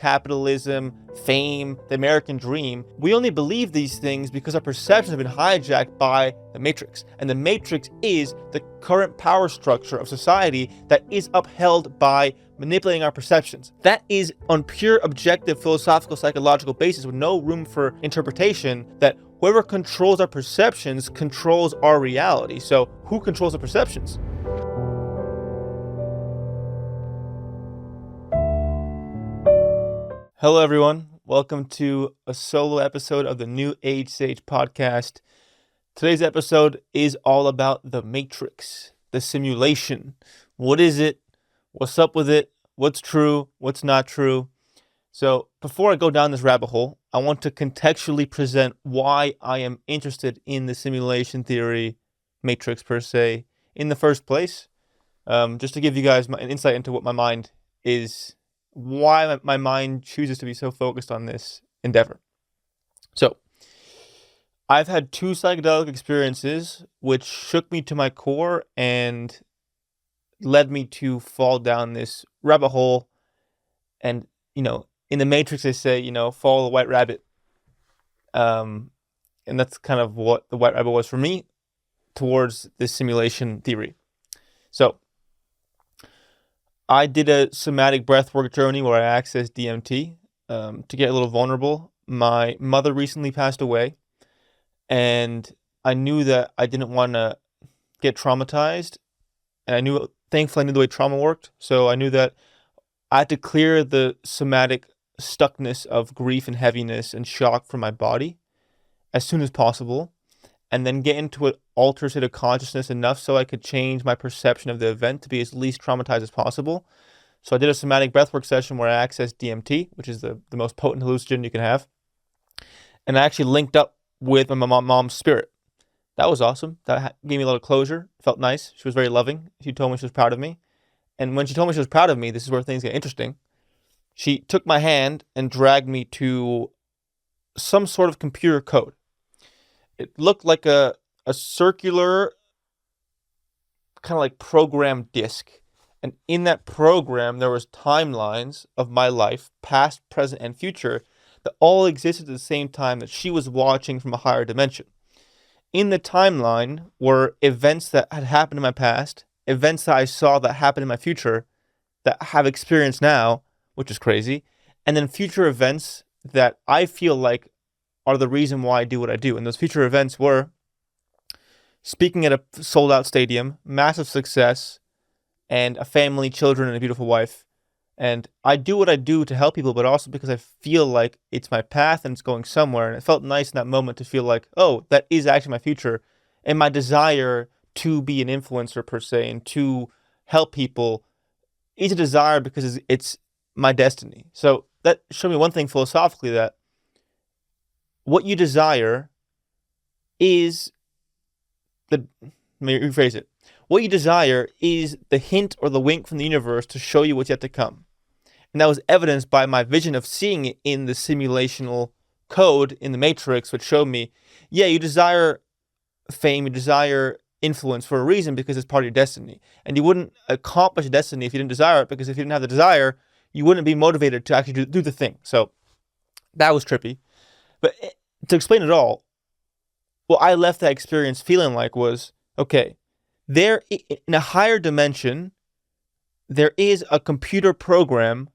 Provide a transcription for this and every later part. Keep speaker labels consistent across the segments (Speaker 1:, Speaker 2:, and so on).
Speaker 1: capitalism, fame, the American dream. We only believe these things because our perceptions have been hijacked by the Matrix. And the Matrix is the current power structure of society that is upheld by manipulating our perceptions. That is on pure objective philosophical psychological basis with no room for interpretation, that whoever controls our perceptions controls our reality. So who controls the perceptions? Hello everyone, welcome to a solo episode of the New Age Sage podcast. Today's episode is all about the Matrix, the simulation. What is it? What's up with it? What's true? What's not true? So before I go down this rabbit hole, I want to contextually present why I am interested in the simulation theory, Matrix per se, in the first place. Just to give you guys an insight into what my mind is, why my mind chooses to be so focused on this endeavor. So, I've had two psychedelic experiences which shook me to my core and led me to fall down this rabbit hole. And, in the Matrix they say, follow the white rabbit. And that's kind of what the white rabbit was for me towards this simulation theory. So, I did a somatic breathwork journey where I accessed DMT to get a little vulnerable. My mother recently passed away, and I knew that I didn't want to get traumatized. And thankfully I knew the way trauma worked. So I knew that I had to clear the somatic stuckness of grief and heaviness and shock from my body as soon as possible, and then get into an altered state of consciousness enough so I could change my perception of the event to be as least traumatized as possible. So I did a somatic breathwork session where I accessed DMT, which is the most potent hallucinogen you can have. And I actually linked up with my mom's spirit. That was awesome. That gave me a lot of closure. Felt nice. She was very loving. She told me she was proud of me. And when she told me she was proud of me, this is where things get interesting. She took my hand and dragged me to some sort of computer code. It looked like a circular, kind of like program disk. And in that program, there was timelines of my life, past, present, and future, that all existed at the same time that she was watching from a higher dimension. In the timeline were events that had happened in my past, events that I saw that happened in my future, that I have experienced now, which is crazy, and then future events that I feel like are the reason why I do what I do. And those future events were speaking at a sold-out stadium, massive success, and a family, children, and a beautiful wife. And I do what I do to help people, but also because I feel like it's my path and it's going somewhere. And it felt nice in that moment to feel like, oh, that is actually my future. And my desire to be an influencer per se and to help people is a desire because it's my destiny. So that showed me one thing philosophically, that what you desire is let me rephrase it. What you desire is the hint or the wink from the universe to show you what's yet to come. And that was evidenced by my vision of seeing it in the simulational code in the Matrix, which showed me, yeah, you desire fame, you desire influence for a reason because it's part of your destiny. And you wouldn't accomplish a destiny if you didn't desire it, because if you didn't have the desire, you wouldn't be motivated to actually do the thing. So that was trippy. But to explain it all, what I left that experience feeling like was, okay, there in a higher dimension, there is a computer program,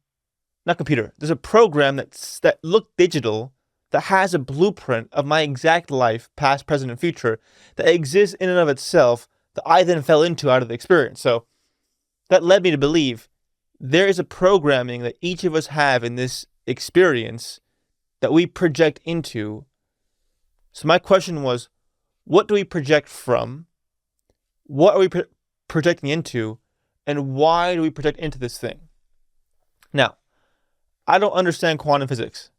Speaker 1: there's a program that looked digital, that has a blueprint of my exact life, past, present, and future, that exists in and of itself, that I then fell into out of the experience. So that led me to believe there is a programming that each of us have in this experience that we project into. So my question was, what do we project from? What are we projecting into? And why do we project into this thing? Now, I don't understand quantum physics.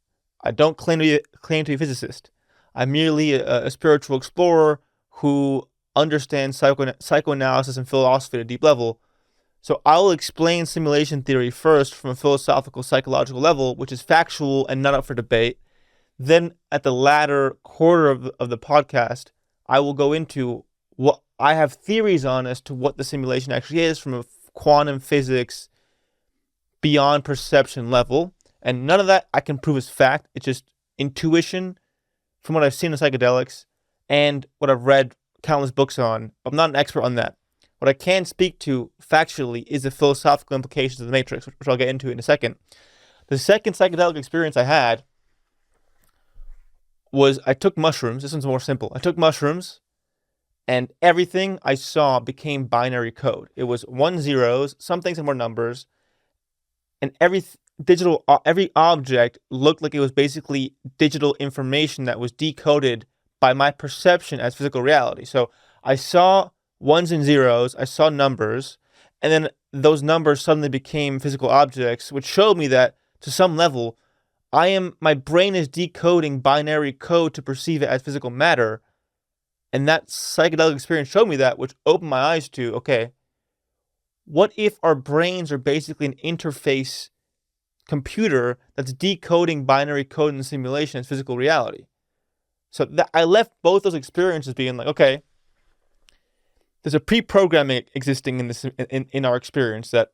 Speaker 1: I don't claim to be a physicist. I'm merely a spiritual explorer who understands psychoanalysis and philosophy at a deep level. So I will explain simulation theory first from a philosophical, psychological level, which is factual and not up for debate. Then at the latter quarter of the podcast, I will go into what I have theories on as to what the simulation actually is from a quantum physics beyond perception level. And none of that I can prove as fact. It's just intuition from what I've seen in psychedelics and what I've read countless books on. I'm not an expert on that. What I can speak to factually is the philosophical implications of the Matrix, which I'll get into in a second. The second psychedelic experience I had was I took mushrooms. This one's more simple. I took mushrooms, and everything I saw became binary code. It was 1 zeros, some things had more numbers, and every object looked like it was basically digital information that was decoded by my perception as physical reality. So I saw ones and zeros, I saw numbers, and then those numbers suddenly became physical objects, which showed me that to some level, my brain is decoding binary code to perceive it as physical matter. And that psychedelic experience showed me that, which opened my eyes to, okay, what if our brains are basically an interface computer that's decoding binary code in the simulation as physical reality? So I left both those experiences being like, okay, there's a pre-programming existing in our experience that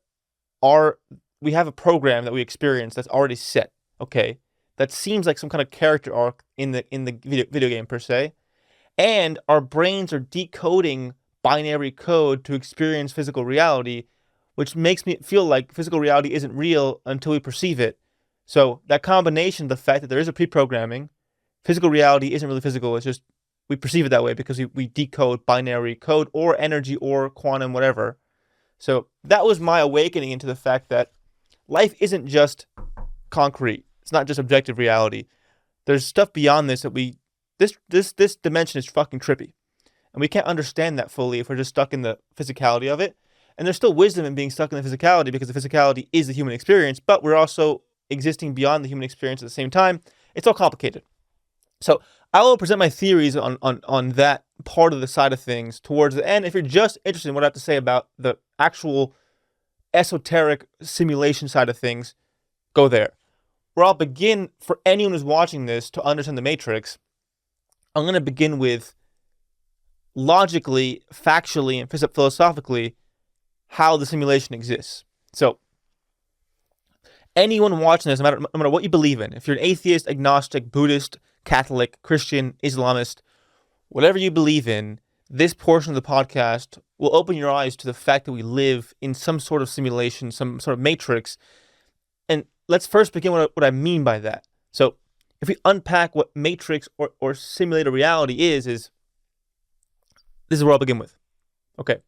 Speaker 1: we have a program that we experience that's already set. Okay, that seems like some kind of character arc in the video game per se, and our brains are decoding binary code to experience physical reality, which makes me feel like physical reality isn't real until we perceive it. So that combination, the fact that there is a pre-programming, physical reality isn't really physical, it's just we perceive it that way because we decode binary code or energy or quantum, whatever. So that was my awakening into the fact that life isn't just concrete. It's not just objective reality. There's stuff beyond this that this dimension is fucking trippy. And we can't understand that fully if we're just stuck in the physicality of it. And there's still wisdom in being stuck in the physicality because the physicality is the human experience, but we're also existing beyond the human experience at the same time. It's all complicated. So I will present my theories on that part of the side of things towards the end. If you're just interested in what I have to say about the actual esoteric simulation side of things, go there. Where I'll begin, for anyone who's watching this to understand the Matrix, I'm going to begin with logically, factually, and philosophically how the simulation exists. So anyone watching this, no matter what you believe in, if you're an atheist, agnostic, Buddhist, Catholic, Christian, Islamist, whatever you believe in, this portion of the podcast will open your eyes to the fact that we live in some sort of simulation, some sort of matrix. And let's first begin with what I mean by that. So if we unpack what matrix or simulated reality is this is where I'll begin with. Okay.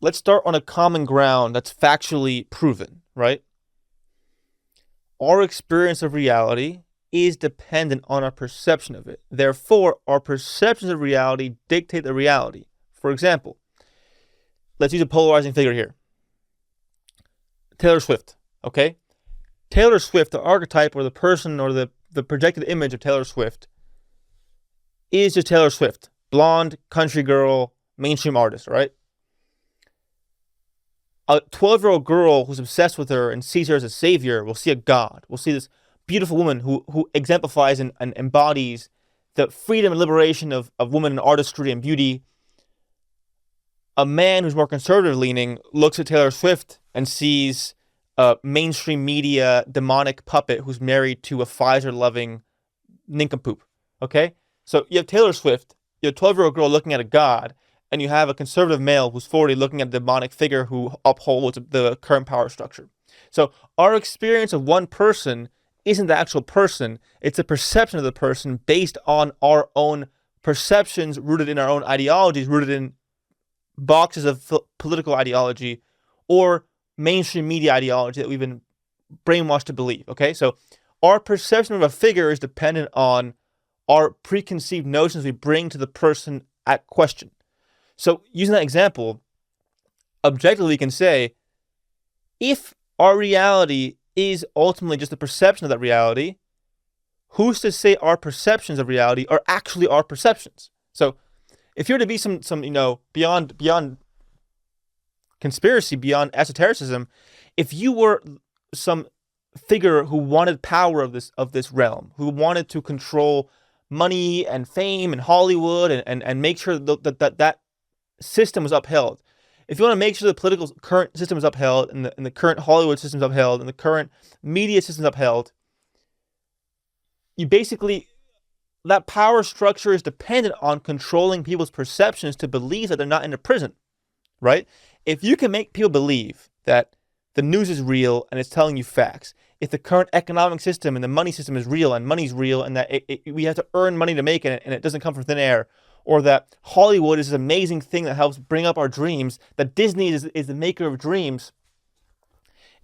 Speaker 1: Let's start on a common ground that's factually proven, right? Our experience of reality is dependent on our perception of it. Therefore, our perceptions of reality dictate the reality. For example, let's use a polarizing figure here. Taylor Swift, okay? Taylor Swift, the archetype or the person or the projected image of Taylor Swift is just Taylor Swift. Blonde, country girl, mainstream artist, right? A 12-year-old girl who's obsessed with her and sees her as a savior will see a god. Will see this beautiful woman who exemplifies and embodies the freedom and liberation of women in artistry and beauty. A man who's more conservative leaning looks at Taylor Swift and sees a mainstream media demonic puppet who's married to a Pfizer-loving nincompoop. Okay? So you have Taylor Swift, you have a 12-year-old girl looking at a god, and you have a conservative male who's 40 looking at a demonic figure who upholds the current power structure. So our experience of one person isn't the actual person. It's a perception of the person based on our own perceptions, rooted in our own ideologies, rooted in boxes of political ideology or mainstream media ideology that we've been brainwashed to believe. Okay, so our perception of a figure is dependent on our preconceived notions we bring to the person at question. So using that example, objectively we can say, if our reality is ultimately just a perception of that reality, who's to say our perceptions of reality are actually our perceptions? So if you're to be some beyond conspiracy, beyond esotericism, if you were some figure who wanted power of this realm, who wanted to control money and fame and Hollywood and make sure that system was upheld, if you want to make sure the political current system is upheld and the current Hollywood system is upheld and the current media system is upheld, you basically, that power structure is dependent on controlling people's perceptions to believe that they're not in a prison, right? If you can make people believe that the news is real and it's telling you facts, if the current economic system and the money system is real and money's real and that we have to earn money to make it and it doesn't come from thin air, or that Hollywood is this amazing thing that helps bring up our dreams, that Disney is the maker of dreams,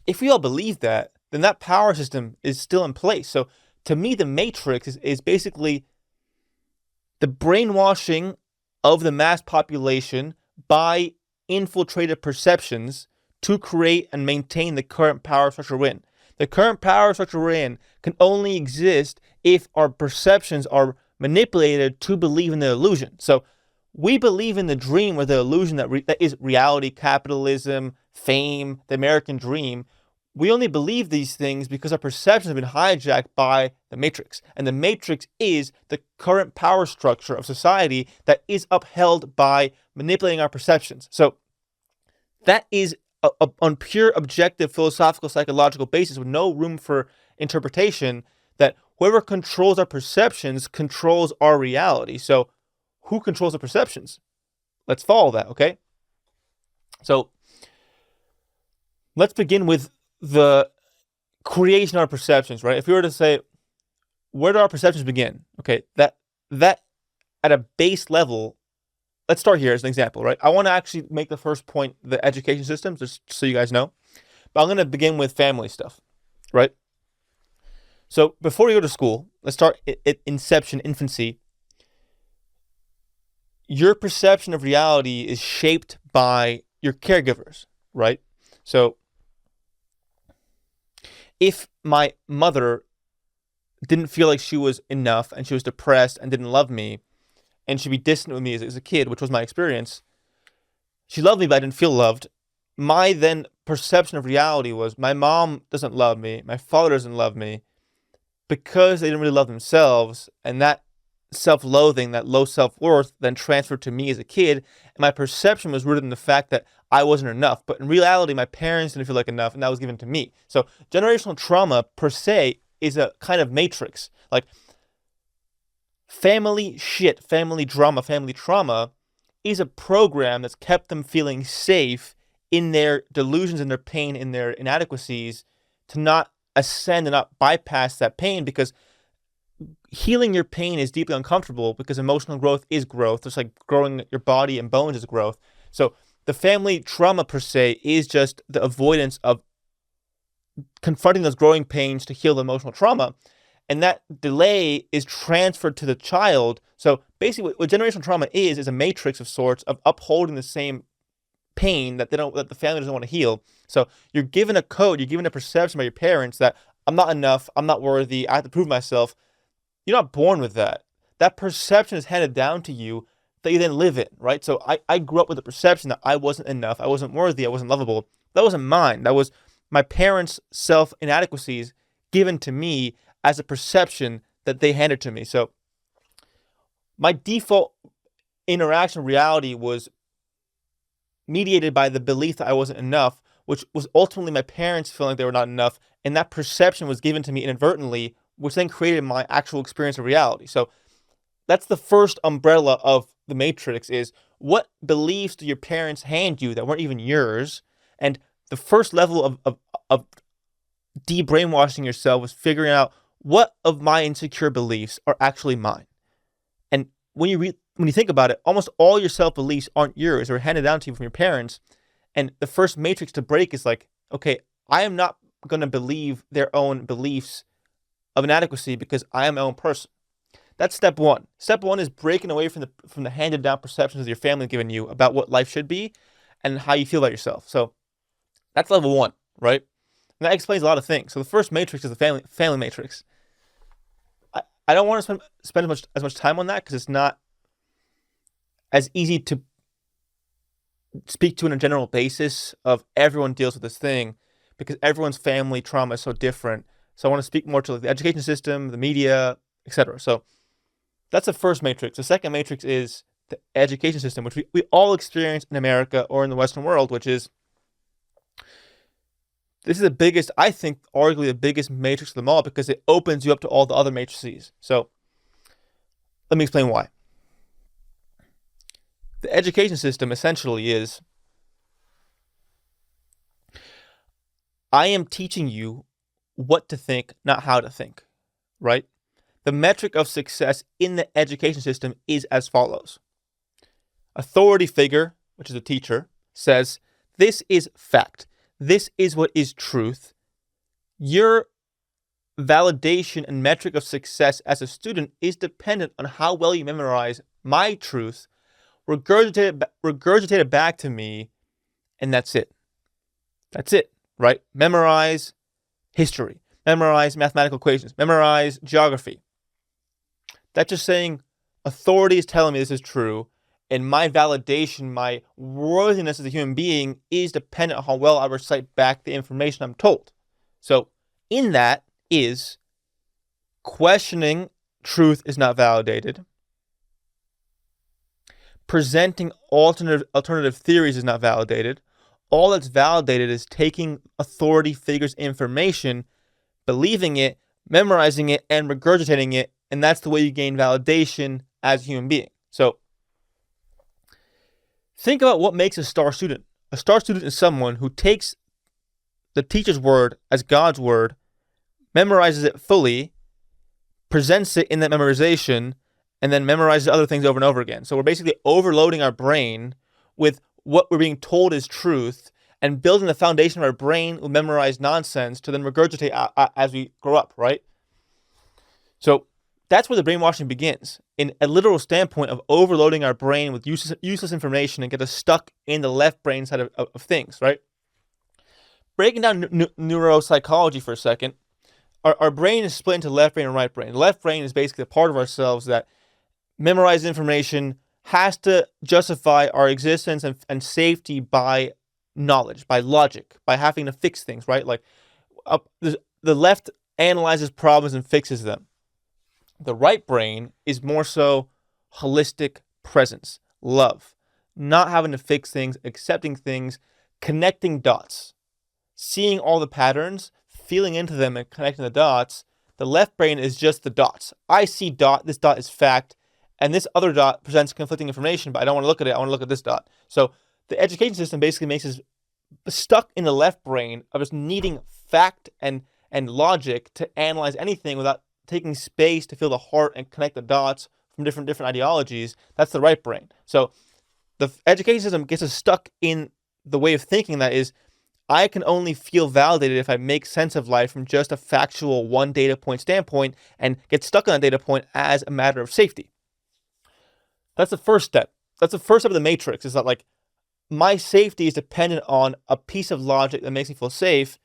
Speaker 1: if we all believe that, then that power system is still in place. So to me, the Matrix is basically the brainwashing of the mass population by infiltrated perceptions to create and maintain the current power structure we're in. The current power structure we're in can only exist if our perceptions are manipulated to believe in the illusion. So we believe in the dream or the illusion that is reality, capitalism, fame, the American dream. We only believe these things because our perceptions have been hijacked by the Matrix. And the Matrix is the current power structure of society that is upheld by manipulating our perceptions. So that is on pure objective philosophical psychological basis with no room for interpretation, that whoever controls our perceptions controls our reality. So who controls the perceptions? Let's follow that, okay? So let's begin with the creation of our perceptions, right? If we were to say, where do our perceptions begin? Okay, that at a base level, let's start here as an example, right? I want to actually make the first point, the education system, just so you guys know. But I'm going to begin with family stuff, right? So before you go to school, let's start at inception, infancy. Your perception of reality is shaped by your caregivers, right? So if my mother didn't feel like she was enough and she was depressed and didn't love me and she'd be distant with me as a kid, which was my experience, she loved me but I didn't feel loved. My then perception of reality was my mom doesn't love me, my father doesn't love me because they didn't really love themselves, and that self-loathing, that low self-worth then transferred to me as a kid, and my perception was rooted in the fact that I wasn't enough. But in reality, my parents didn't feel like enough, and that was given to me. So generational trauma per se is a kind of matrix. Like family shit, family drama, family trauma is a program that's kept them feeling safe in their delusions and their pain, in their inadequacies, to not ascend and not bypass that pain, because healing your pain is deeply uncomfortable, because emotional growth is growth. Just like growing your body and bones is growth. So the family trauma per se is just the avoidance of confronting those growing pains to heal the emotional trauma. And that delay is transferred to the child. So basically what generational trauma is a matrix of sorts of upholding the same pain that the family doesn't want to heal. So you're given a code, you're given a perception by your parents that I'm not enough, I'm not worthy, I have to prove myself. You're not born with that. That perception is handed down to you that you then live in, right? So I grew up with the perception that I wasn't enough, I wasn't worthy, I wasn't lovable. That wasn't mine. That was my parents' self-inadequacies given to me as a perception that they handed to me. So my default interaction with reality was mediated by the belief that I wasn't enough, which was ultimately my parents feeling like they were not enough, and that perception was given to me inadvertently, which then created my actual experience of reality. So that's the first umbrella of the matrix, is what beliefs do your parents hand you that weren't even yours? And the first level of de-brainwashing yourself was figuring out what of my insecure beliefs are actually mine. And when you think about it, almost all your self-beliefs aren't yours. They're handed down to you from your parents. And the first matrix to break is like, okay, I am not going to believe their own beliefs of inadequacy because I am my own person. That's step one. Step one is breaking away from the handed down perceptions your family has given you about what life should be and how you feel about yourself. So that's level one, right? And that explains a lot of things. So the first matrix is the family matrix. I don't want to spend as much time on that because it's not as easy to speak to on a general basis of everyone deals with this thing, because everyone's family trauma is so different. So I want to speak more to the education system, the media, etc. So that's the first matrix. The second matrix is the education system, which we all experience in America or in the Western world, which is, this is the biggest, I think, arguably the biggest matrix of them all, because it opens you up to all the other matrices. So let me explain why. The education system essentially is, I am teaching you what to think, not how to think, right? The metric of success in the education system is as follows. Authority figure, which is a teacher, says, this is fact. This is what is truth. Your validation and metric of success as a student is dependent on how well you memorize my truth, regurgitate it back to me, and that's it. That's it, right? Memorize history, memorize mathematical equations, memorize geography. That's just saying authority is telling me this is true, and my validation, my worthiness as a human being is dependent on how well I recite back the information I'm told. So in that is questioning truth is not validated. Presenting alternative theories is not validated. All that's validated is taking authority figures' information, believing it, memorizing it, and regurgitating it, and that's the way you gain validation as a human being. So think about what makes a star student. A star student is someone who takes the teacher's word as God's word, memorizes it fully, presents it in that memorization, and then memorizes other things over and over again. So we're basically overloading our brain with what we're being told is truth and building the foundation of our brain with memorized nonsense to then regurgitate as we grow up, right? So that's where the brainwashing begins, in a literal standpoint of overloading our brain with useless information and get us stuck in the left brain side of things, right? Breaking down neuropsychology for a second, our brain is split into left brain and right brain. The left brain is basically a part of ourselves that memorized information has to justify our existence and safety by knowledge, by logic, by having to fix things, right? Like the left analyzes problems and fixes them. The right brain is more so holistic presence, love, not having to fix things, accepting things, connecting dots, seeing all the patterns, feeling into them and connecting the dots. The left brain is just the dots. I see dot, this dot is fact, and this other dot presents conflicting information, but I don't want to look at it, I want to look at this dot. So the education system basically makes us stuck in the left brain of just needing fact and logic to analyze anything without taking space to feel the heart and connect the dots from different ideologies. That's the right brain. So the education system gets us stuck in the way of thinking that is, I can only feel validated if I make sense of life from just a factual one data point standpoint and get stuck on that data point as a matter of safety. That's the first step. That's the first step of the matrix, is that like my safety is dependent on a piece of logic that makes me feel safe.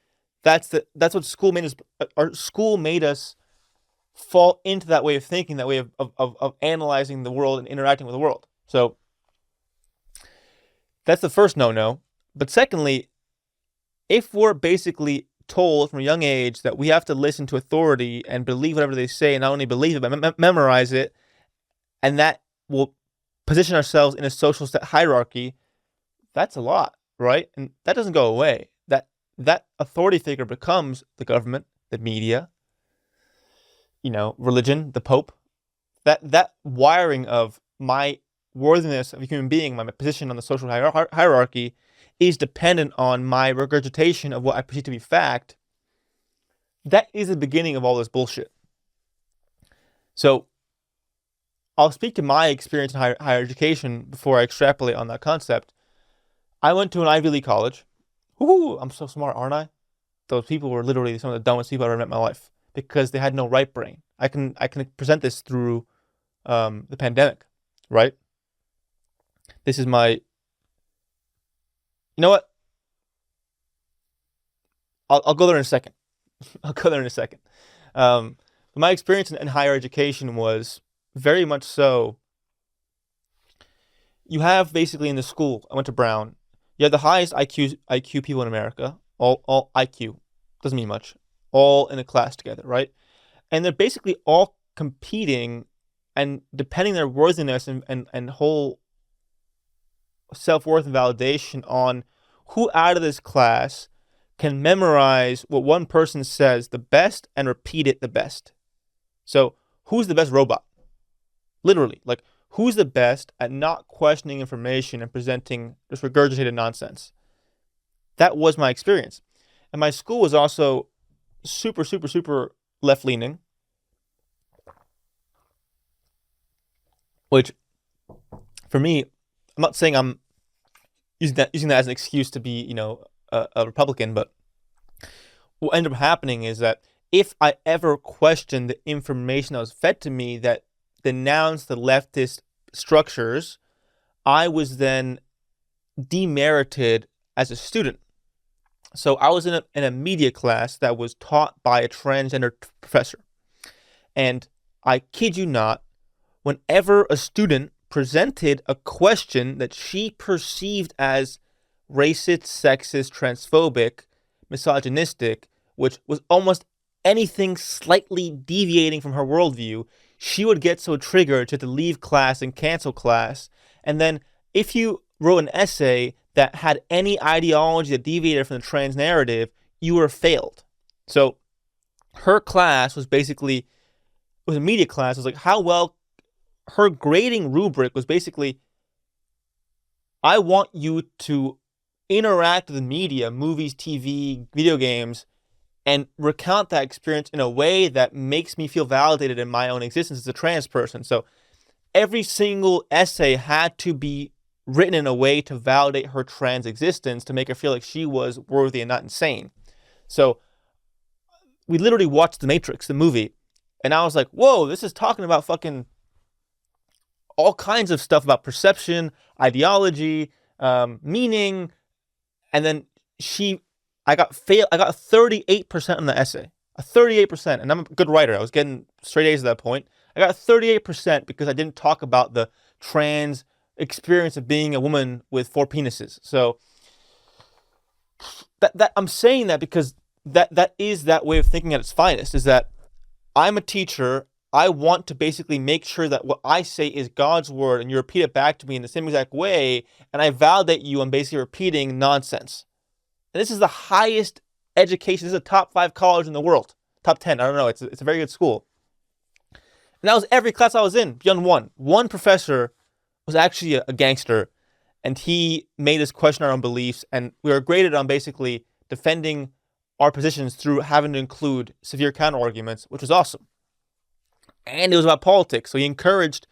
Speaker 1: That's what school made us. Our school made us fall into that way of thinking, that way of analyzing the world and interacting with the world. So that's the first no-no. But secondly, if we're basically told from a young age that we have to listen to authority and believe whatever they say, and not only believe it, but memorize it, and that will position ourselves in a social hierarchy, that's a lot, right? And that doesn't go away. That authority figure becomes the government, the media, religion, the Pope. That wiring of my worthiness of a human being, my position on the social hierarchy, is dependent on my regurgitation of what I perceive to be fact. That is the beginning of all this bullshit. So I'll speak to my experience in higher education before I extrapolate on that concept. I went to an Ivy League college. Woo, I'm so smart, aren't I? Those people were literally some of the dumbest people I've ever met in my life because they had no right brain. I can present this through the pandemic, right? This is my... You know what? I'll go there in a second. My experience in higher education was very much so. You have basically in the school, I went to Brown, you have the highest IQ people in America, all IQ, doesn't mean much, all in a class together, right? And they're basically all competing and depending their worthiness and whole self-worth and validation on who out of this class can memorize what one person says the best and repeat it the best. So who's the best robot? Literally, like, who's the best at not questioning information and presenting just regurgitated nonsense? That was my experience. And my school was also super, super, super left-leaning, which for me, I'm not saying I'm using that as an excuse to be, a Republican, but what ended up happening is that if I ever questioned the information that was fed to me that denounced the leftist structures, I was then demerited as a student. So I was in a media class that was taught by a transgender professor. And I kid you not, whenever a student presented a question that she perceived as racist, sexist, transphobic, misogynistic, which was almost anything slightly deviating from her worldview, she would get so triggered to leave class and cancel class. And then if you wrote an essay that had any ideology that deviated from the trans narrative, you were failed. So her class was basically, it was a media class. It was like how well, her grading rubric was basically, I want you to interact with the media, movies, TV, video games, and recount that experience in a way that makes me feel validated in my own existence as a trans person. So every single essay had to be written in a way to validate her trans existence, to make her feel like she was worthy and not insane. So we literally watched The Matrix, the movie, and I was like, whoa, this is talking about fucking all kinds of stuff about perception, ideology, meaning. And then I got 38% on the essay, a 38%, and I'm a good writer. I was getting straight A's at that point. I got 38% because I didn't talk about the trans experience of being a woman with 4 penises. So that I'm saying that because that is that way of thinking at its finest, is that I'm a teacher. I want to basically make sure that what I say is God's word and you repeat it back to me in the same exact way, and I validate you on basically repeating nonsense. And this is the highest education. This is a top 5 college in the world. Top 10, I don't know. It's a very good school. And that was every class I was in, beyond one. One professor was actually a gangster, and he made us question our own beliefs, and we were graded on basically defending our positions through having to include severe counter-arguments, which was awesome. And it was about politics, so he encouraged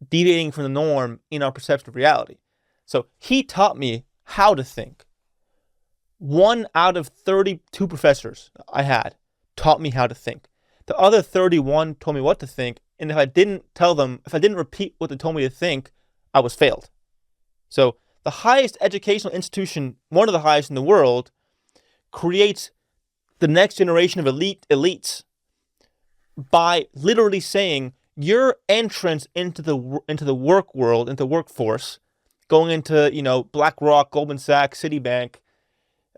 Speaker 1: deviating from the norm in our perception of reality. So he taught me how to think. 1 out of 32 professors I had taught me how to think. The other 31 told me what to think, and if I didn't repeat what they told me to think, I was failed. So the highest educational institution, one of the highest in the world, creates the next generation of elites by literally saying your entrance into the work world, into the workforce, going into BlackRock, Goldman Sachs, Citibank,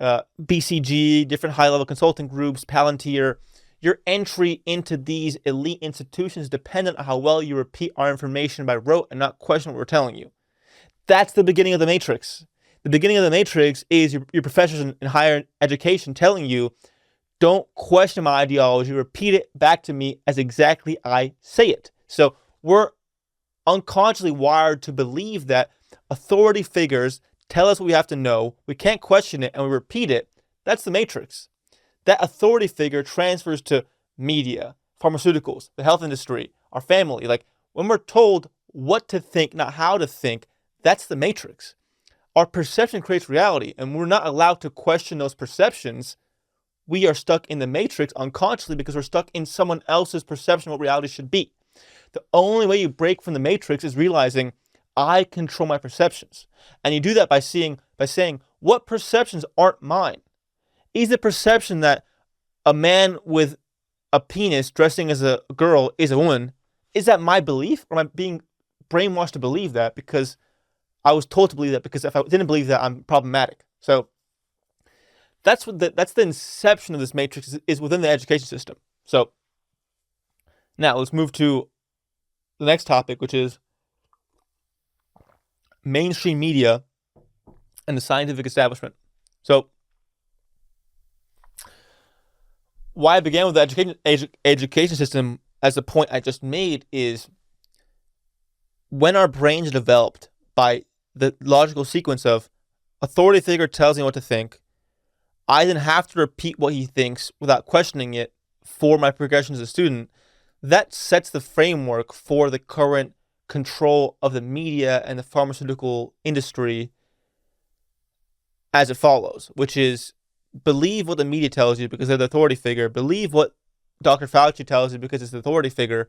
Speaker 1: BCG, different high-level consulting groups, Palantir, your entry into these elite institutions is dependent on how well you repeat our information by rote and not question what we're telling you. That's the beginning of the Matrix. The beginning of the Matrix is your professors in higher education telling you, don't question my ideology, repeat it back to me as exactly I say it. So we're unconsciously wired to believe that authority figures tell us what we have to know, we can't question it, and we repeat it. That's the Matrix. That authority figure transfers to media, pharmaceuticals, the health industry, our family. Like, when we're told what to think, not how to think, that's the Matrix. Our perception creates reality, and we're not allowed to question those perceptions. We are stuck in the Matrix unconsciously because we're stuck in someone else's perception of what reality should be. The only way you break from the Matrix is realizing I control my perceptions. And you do that by saying, what perceptions aren't mine? Is the perception that a man with a penis dressing as a girl is a woman, is that my belief? Or am I being brainwashed to believe that because I was told to believe that, because if I didn't believe that, I'm problematic? So that's the inception of this Matrix, is within the education system. So now let's move to the next topic, which is mainstream media and the scientific establishment. So why I began with the education system as the point I just made is when our brains are developed by the logical sequence of authority figure tells me what to think, I then have to repeat what he thinks without questioning it for my progression as a student. That sets the framework for the current control of the media and the pharmaceutical industry as it follows, which is believe what the media tells you because they're the authority figure, believe what Dr. Fauci tells you because it's the authority figure,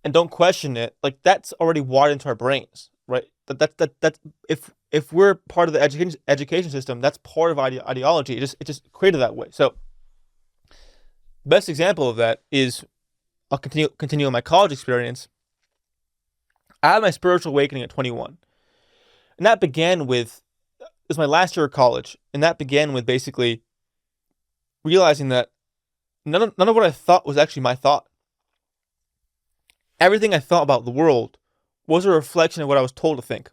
Speaker 1: and don't question it. Like, that's already wired into our brains, right? That's if we're part of the education system, that's part of ideology. It just created that way. So the best example of that is I'll continue on my college experience. I had my spiritual awakening at 21, and that began with it was my last year of college, and that began with basically realizing that none of what I thought was actually my thought. Everything I thought about the world was a reflection of what I was told to think.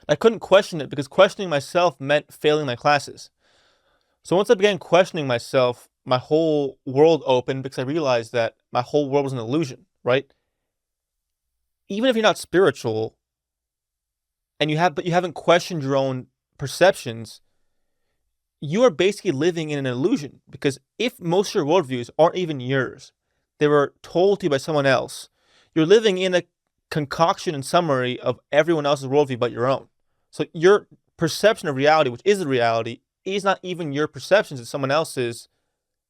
Speaker 1: I couldn't question it because questioning myself meant failing my classes. So once I began questioning myself, my whole world opened because I realized that my whole world was an illusion, right? Even if you're not spiritual and you haven't questioned your own perceptions, you are basically living in an illusion, because if most of your worldviews aren't even yours, they were told to you by someone else, you're living in a concoction and summary of everyone else's worldview but your own. So your perception of reality, which is the reality, is not even your perceptions, it's someone else's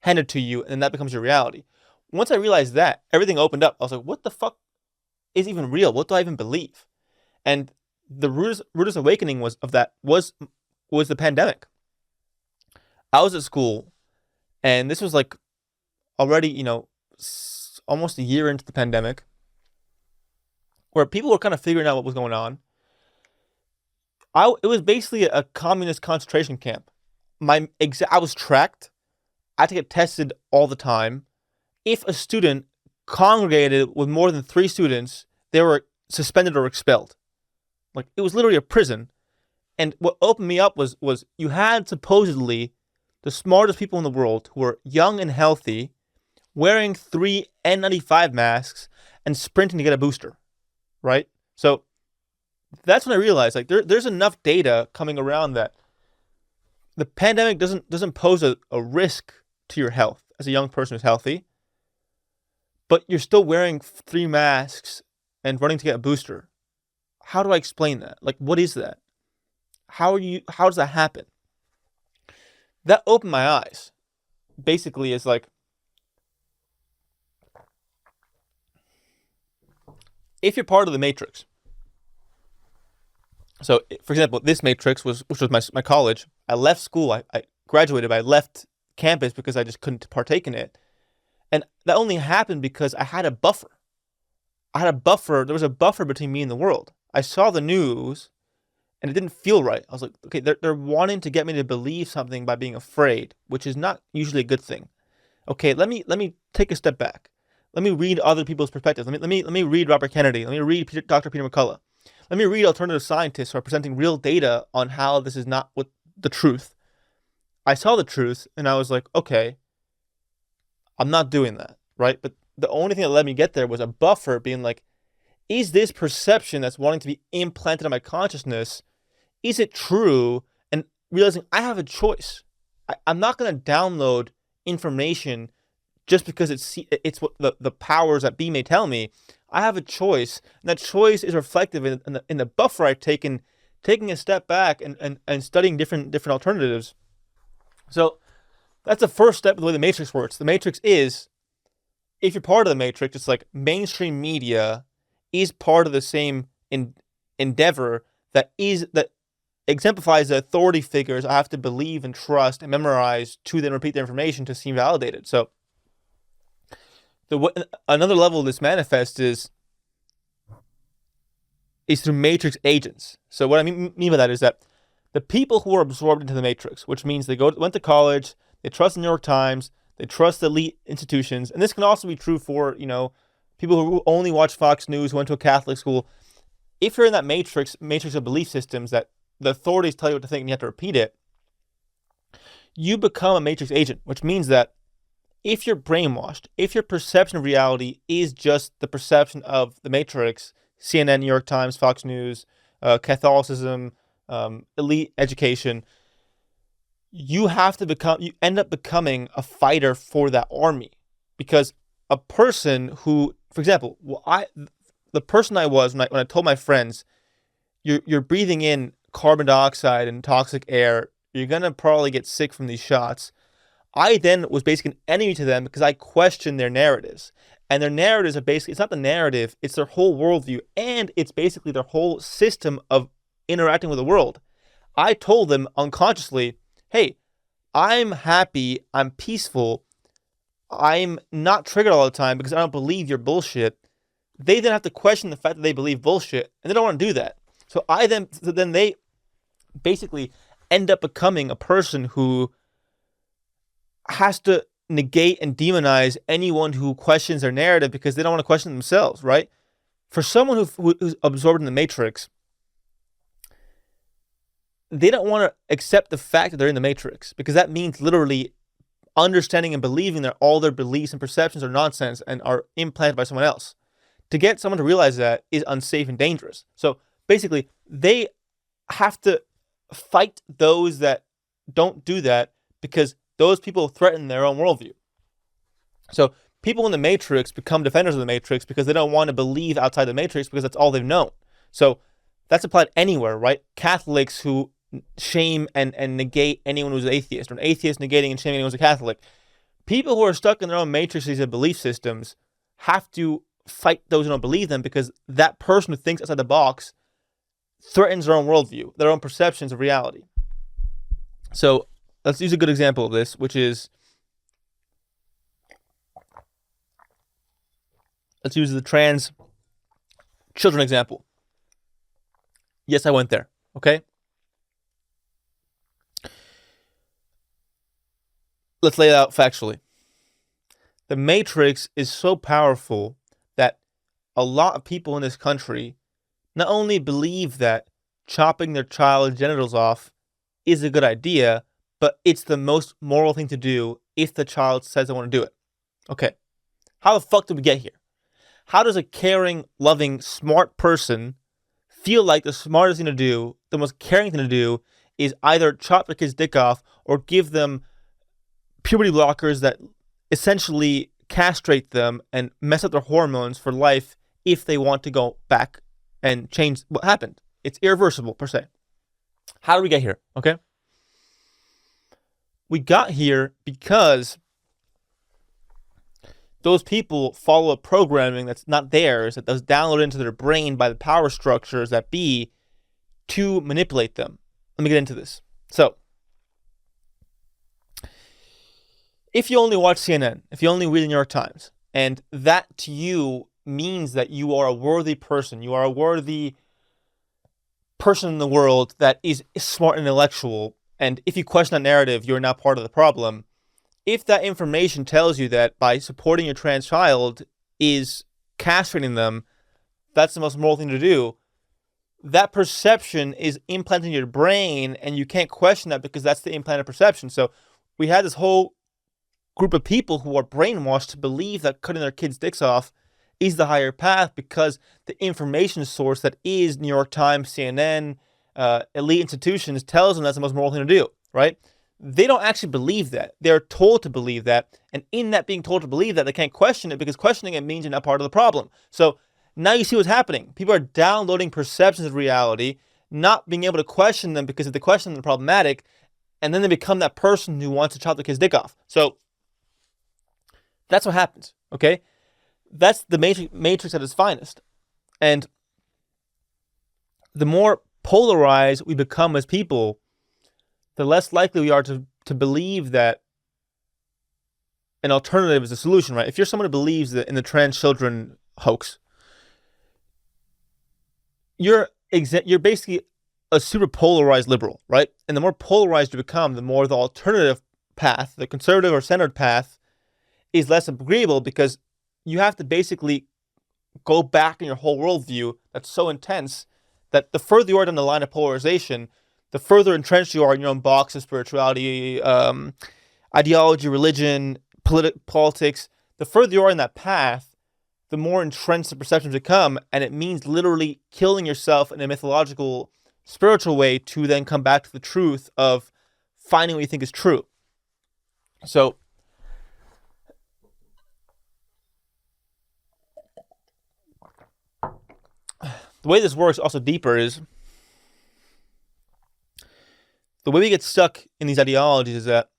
Speaker 1: handed to you, and that becomes your reality. Once I realized that, everything opened up. I was like, what the fuck is even real? What do I even believe? And the rudest awakening was the pandemic. I was at school, and this was like already, almost a year into the pandemic, where people were kind of figuring out what was going on. It was basically a communist concentration camp. I was tracked. I had to get tested all the time. If a student congregated with more than 3 students, they were suspended or expelled. Like, it was literally a prison. And what opened me up was you had supposedly the smartest people in the world who were young and healthy, wearing 3 N95 masks and sprinting to get a booster, right? So that's when I realized, like, there's enough data coming around that the pandemic doesn't pose a risk to your health as a young person who's healthy, but you're still wearing 3 masks and running to get a booster. How do I explain that? Like, what is that? How does that happen? That opened my eyes. Basically, it's like, if you're part of the matrix. So, for example, this matrix which was my college. I left school. I graduated, but I left campus because I just couldn't partake in it. And that only happened because I had a buffer. There was a buffer between me and the world. I saw the news, and it didn't feel right. I was like, okay, they're wanting to get me to believe something by being afraid, which is not usually a good thing. Okay, let me take a step back. Let me read other people's perspectives. Let me read Robert Kennedy. Let me read Dr. Peter McCullough. Let me read alternative scientists who are presenting real data on how this is not what the truth. I saw the truth, and I was like, okay, I'm not doing that, right? But the only thing that let me get there was a buffer being like, is this perception that's wanting to be implanted in my consciousness, is it true? And realizing I have a choice. I'm not going to download information just because it's what the powers that be may tell me. I have a choice, and that choice is reflective in the buffer I've taken, taking a step back and studying different alternatives. So that's the first step of the way the matrix works. The matrix is, if you're part of the matrix, it's like mainstream media is part of the same endeavor that exemplifies the authority figures I have to believe and trust and memorize to then repeat their information to seem validated. So another level this manifests is through matrix agents. So what I mean by that is that the people who are absorbed into the matrix, which means they went to college, they trust the New York Times, they trust elite institutions, and this can also be true for people who only watch Fox News, who went to a Catholic school. if you're in that matrix of belief systems that the authorities tell you what to think and you have to repeat it, you become a matrix agent, which means that if you're brainwashed, if your perception of reality is just the perception of the matrix, CNN, New York Times, Fox News, Catholicism, elite education, you end up becoming a fighter for that army. Because a person who, for example, the person I was when I told my friends, you're breathing in carbon dioxide and toxic air, you're gonna probably get sick from these shots. I then was basically an enemy to them because I questioned their narratives. And their narratives are basically, it's not the narrative, it's their whole worldview. And it's basically their whole system of interacting with the world. I told them unconsciously, hey, I'm happy, I'm peaceful, I'm not triggered all the time because I don't believe your bullshit. They then have to question the fact that they believe bullshit, and they don't want to do that. So then they basically end up becoming a person who has to negate and demonize anyone who questions their narrative because they don't want to question themselves, right? For someone who's absorbed in the matrix, they don't want to accept the fact that they're in the matrix because that means literally understanding and believing that all their beliefs and perceptions are nonsense and are implanted by someone else. To get someone to realize that is unsafe and dangerous. So basically, they have to fight those that don't do that because those people threaten their own worldview. So people in the matrix become defenders of the matrix because they don't want to believe outside the matrix because that's all they've known. So that's applied anywhere, right? Catholics who shame and negate anyone who's an atheist, or an atheist negating and shaming anyone who's a Catholic. People who are stuck in their own matrices of belief systems have to fight those who don't believe them because that person who thinks outside the box threatens their own worldview, their own perceptions of reality. So let's use a good example of this, which is, let's use the trans children example. Yes, I went there, okay? Let's lay it out factually. The matrix is so powerful that a lot of people in this country not only believe that chopping their child's genitals off is a good idea, but it's the most moral thing to do if the child says they want to do it. Okay, how the fuck did we get here? How does a caring, loving, smart person feel like the smartest thing to do, the most caring thing to do, is either chop their kid's dick off or give them puberty blockers that essentially castrate them and mess up their hormones for life if they want to go back and change what happened? It's irreversible, per se. How did we get here? Okay. We got here because those people follow a programming that's not theirs, that was downloaded into their brain by the power structures that be to manipulate them. Let me get into this. So, if you only watch CNN, if you only read the New York Times, and that to you means that you are a worthy person, you are a worthy person in the world that is smart and intellectual, and if you question that narrative, you're not part of the problem. If that information tells you that by supporting your trans child is castrating them, that's the most moral thing to do, that perception is implanted in your brain, and you can't question that because that's the implanted perception. So we had this whole group of people who are brainwashed to believe that cutting their kids' dicks off is the higher path because the information source that is New York Times, CNN, elite institutions tells them that's the most moral thing to do, right? They don't actually believe that. They're told to believe that. And in that being told to believe that, they can't question it because questioning it means you're not part of the problem. So now you see what's happening. People are downloading perceptions of reality, not being able to question them because if they question them, they're problematic. And then they become that person who wants to chop their kid's dick off. So that's what happens, okay? That's the matrix at its finest. And the more polarized we become as people, the less likely we are to believe that an alternative is a solution, right? If you're someone who believes that in the trans children hoax, you're basically a super polarized liberal, right? And the more polarized you become, the more the alternative path, the conservative or centered path, is less agreeable because you have to basically go back in your whole worldview that's so intense that the further you are down the line of polarization, the further entrenched you are in your own box of spirituality, ideology, religion, politics. The further you are in that path, the more entrenched the perceptions become, and it means literally killing yourself in a mythological, spiritual way to then come back to the truth of finding what you think is true. So, the way this works also deeper is the way we get stuck in these ideologies is that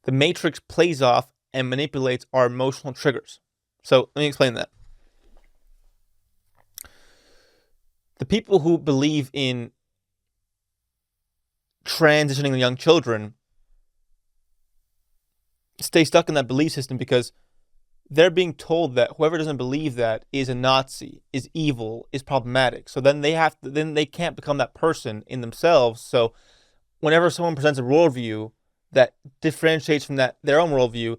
Speaker 1: the matrix plays off and manipulates our emotional triggers. So let me explain that. The people who believe in transitioning the young children stay stuck in that belief system because they're being told that whoever doesn't believe that is a Nazi, is evil, is problematic. So then they can't become that person in themselves. So whenever someone presents a worldview that differentiates from their own worldview,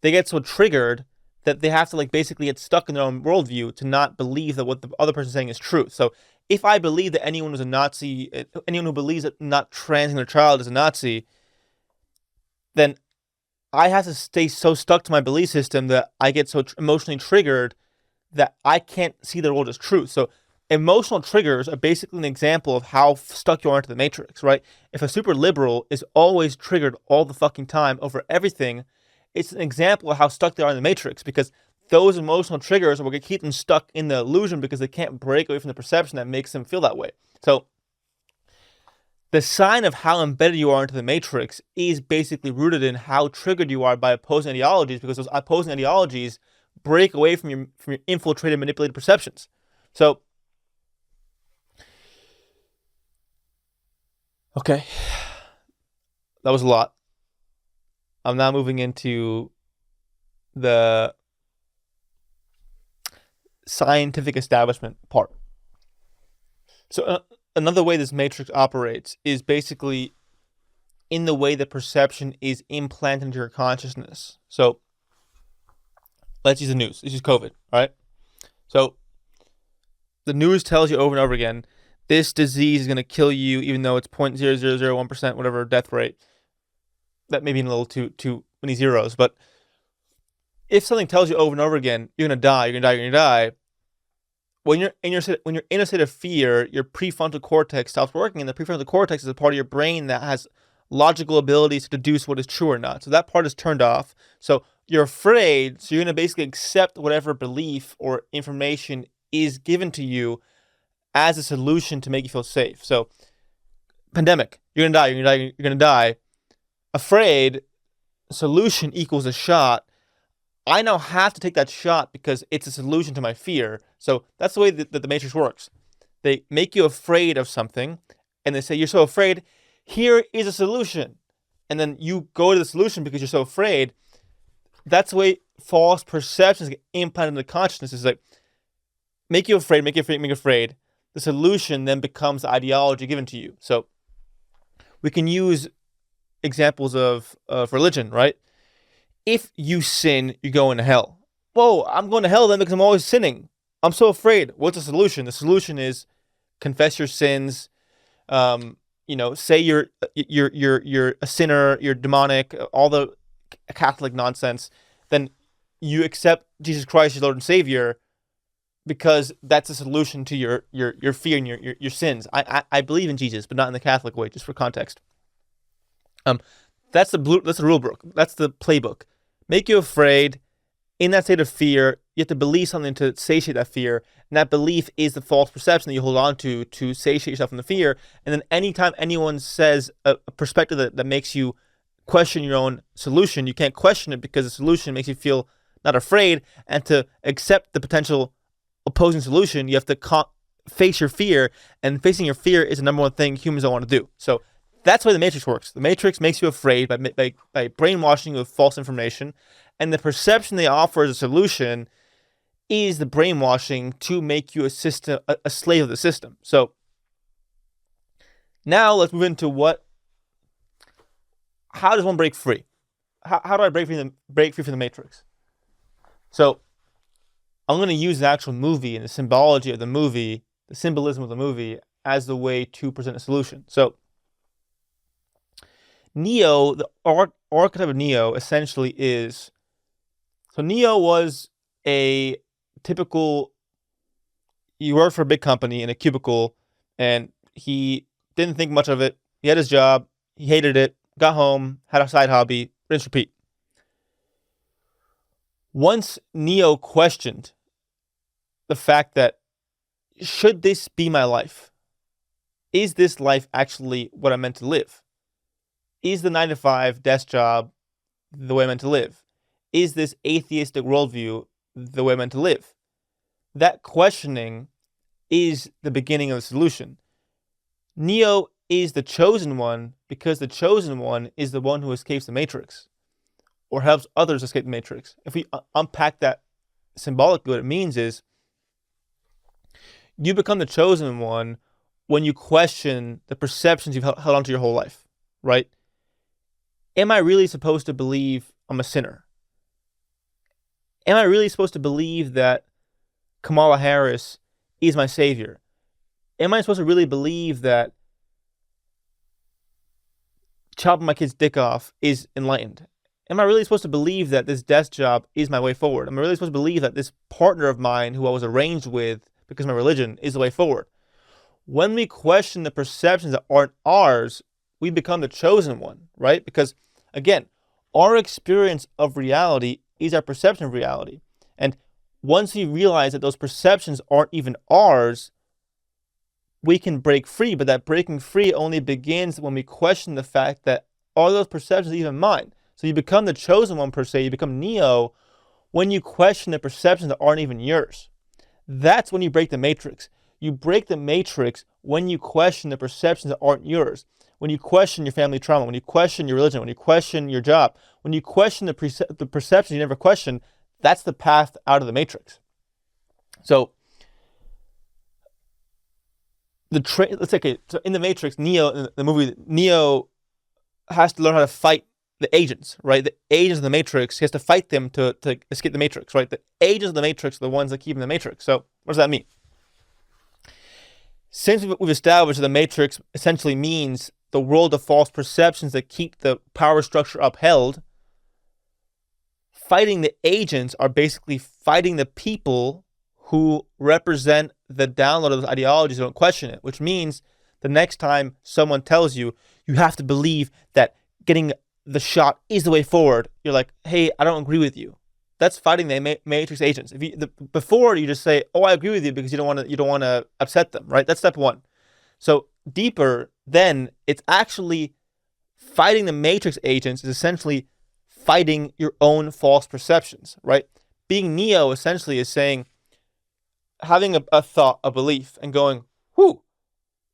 Speaker 1: they get so triggered that they have to basically get stuck in their own worldview to not believe that what the other person is saying is true. So if I believe that anyone who's a Nazi, anyone who believes that not transing their child is a Nazi, then I have to stay so stuck to my belief system that I get so emotionally triggered that I can't see the world as true. So emotional triggers are basically an example of how stuck you are into the matrix, right? If a super liberal is always triggered all the fucking time over everything, it's an example of how stuck they are in the matrix, because those emotional triggers are what keep them stuck in the illusion because they can't break away from the perception that makes them feel that way. So the sign of how embedded you are into the matrix is basically rooted in how triggered you are by opposing ideologies, because those opposing ideologies break away from your infiltrated, manipulated perceptions. So, okay, that was a lot. I'm now moving into the scientific establishment part. So another way this matrix operates is basically in the way that perception is implanted into your consciousness. So let's use the news. Let's use COVID, right? So the news tells you over and over again, this disease is going to kill you, even though it's 0.0001%, whatever death rate. That may be a little too many zeros, but if something tells you over and over again, you're going to die, you're going to die, you're going to die, when you're in a state of fear, your prefrontal cortex stops working, and the prefrontal cortex is a part of your brain that has logical abilities to deduce what is true or not. So that part is turned off. So you're afraid, so you're going to basically accept whatever belief or information is given to you as a solution to make you feel safe. So pandemic, you're going to die, you're going to die, you're going to die. Afraid, solution equals a shot. I now have to take that shot because it's a solution to my fear. So that's the way that the Matrix works. They make you afraid of something, and they say, you're so afraid, here is a solution. And then you go to the solution because you're so afraid. That's the way false perceptions get implanted into consciousness. It's like, make you afraid, make you afraid, make you afraid. The solution then becomes the ideology given to you. So we can use examples of religion, right? If you sin, you go into hell. Whoa, I'm going to hell then because I'm always sinning. I'm so afraid. What's the solution? The solution is confess your sins. Say you're a sinner, you're demonic, all the Catholic nonsense. Then you accept Jesus Christ as Lord and Savior because that's a solution to your fear and your sins. I believe in Jesus, but not in the Catholic way, just for context. That's the rule book. That's the playbook. Make you afraid. In that state of fear, you have to believe something to satiate that fear. And that belief is the false perception that you hold on to satiate yourself from the fear. And then anytime anyone says a perspective that makes you question your own solution, you can't question it because the solution makes you feel not afraid. And to accept the potential opposing solution, you have to face your fear. And facing your fear is the number one thing humans don't want to do. So that's the way the Matrix works. The Matrix makes you afraid by brainwashing you with false information, and the perception they offer as a solution is the brainwashing to make you a slave of the system. So now let's move into how does one break free? How do I break free from the Matrix? So I'm going to use the actual movie and the symbology of the movie, the symbolism of the movie, as the way to present a solution. So Neo, the archetype of Neo essentially is, so Neo was a typical, he worked for a big company in a cubicle, and he didn't think much of it. He had his job, he hated it, got home, had a side hobby, rinse, repeat. Once Neo questioned the fact that, should this be my life? Is this life actually what I'm meant to live? Is the 9-to-5 desk job the way I'm meant to live? Is this atheistic worldview the way I'm meant to live? That questioning is the beginning of the solution. Neo is the chosen one because the chosen one is the one who escapes the matrix or helps others escape the matrix. If we unpack that symbolically, what it means is you become the chosen one when you question the perceptions you've held onto your whole life, right? Am I really supposed to believe I'm a sinner? Am I really supposed to believe that Kamala Harris is my savior? Am I supposed to really believe that chopping my kid's dick off is enlightened? Am I really supposed to believe that this desk job is my way forward? Am I really supposed to believe that this partner of mine who I was arranged with because of my religion is the way forward? When we question the perceptions that aren't ours, we become the chosen one, right? Because, again, our experience of reality is our perception of reality. And once we realize that those perceptions aren't even ours, we can break free. But that breaking free only begins when we question the fact that, are those perceptions even mine? So you become the chosen one, per se. You become Neo when you question the perceptions that aren't even yours. That's when you break the matrix. You break the matrix when you question the perceptions that aren't yours. When you question your family trauma, when you question your religion, when you question your job, when you question the perceptions you never questioned, that's the path out of the matrix. So, let's say, okay, so in the Matrix, Neo, in the movie, Neo has to learn how to fight the agents, right? The agents of the Matrix, he has to fight them to escape the Matrix, right? The agents of the Matrix are the ones that keep him in the Matrix. So what does that mean? Since we've established that the Matrix essentially means the world of false perceptions that keep the power structure upheld, fighting the agents are basically fighting the people who represent the download of those ideologies, don't question it, which means the next time someone tells you, you have to believe that getting the shot is the way forward, you're like, hey, I don't agree with you. That's fighting the Matrix agents. Before you just say, oh, I agree with you because you don't want to upset them, right? That's step one. So deeper, then it's actually fighting the Matrix agents is essentially fighting your own false perceptions, right? Being Neo essentially is saying, having a thought, a belief, and going, whoo,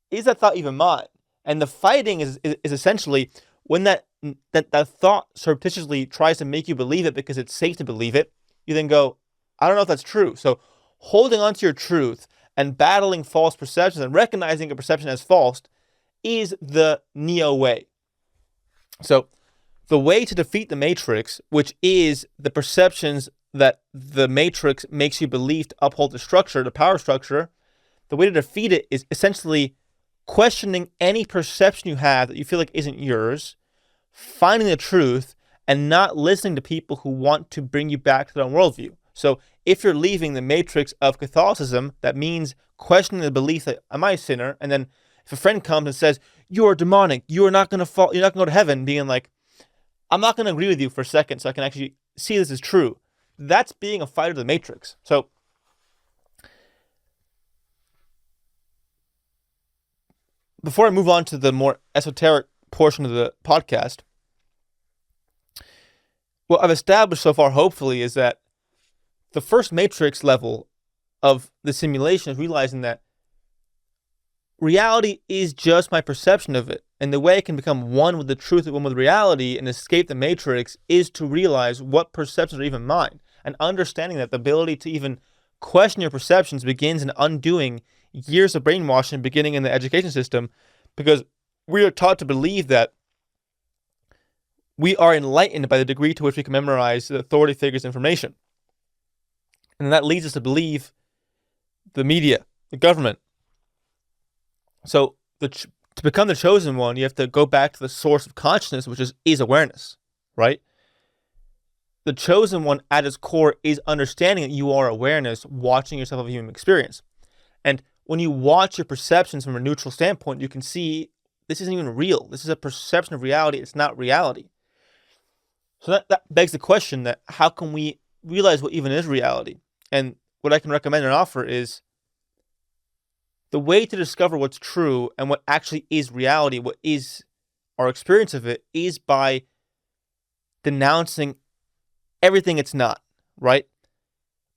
Speaker 1: is that thought even mine? And the fighting is essentially when that thought surreptitiously tries to make you believe it because it's safe to believe it, you then go, I don't know if that's true. So holding on to your truth and battling false perceptions and recognizing a perception as false is the Neo way. So the way to defeat the Matrix, which is the perceptions that the Matrix makes you believe to uphold the structure, the power structure, the way to defeat it is essentially questioning any perception you have that you feel like isn't yours, finding the truth, and not listening to people who want to bring you back to their own worldview. So if you're leaving the matrix of Catholicism, that means questioning the belief that, am I a sinner? And then if a friend comes and says, you're demonic, you're not going to go to heaven, being like, I'm not going to agree with you for a second so I can actually see this is true. That's being a fighter of the matrix. So before I move on to the more esoteric portion of the podcast, what I've established so far, hopefully, is that the first matrix level of the simulation is realizing that reality is just my perception of it. And the way I can become one with the truth and one with reality and escape the matrix is to realize what perceptions are even mine. And understanding that the ability to even question your perceptions begins in undoing years of brainwashing beginning in the education system, because we are taught to believe that we are enlightened by the degree to which we can memorize the authority figure's information. And that leads us to believe the media, the government. So to become the chosen one, you have to go back to the source of consciousness, which is awareness, right? The chosen one at its core is understanding that you are awareness, watching yourself have a human experience. And when you watch your perceptions from a neutral standpoint, you can see this isn't even real. This is a perception of reality. It's not reality. So that begs the question that how can we realize what even is reality? And what I can recommend and offer is the way to discover what's true and what actually is reality, what is our experience of it, is by denouncing everything it's not, right?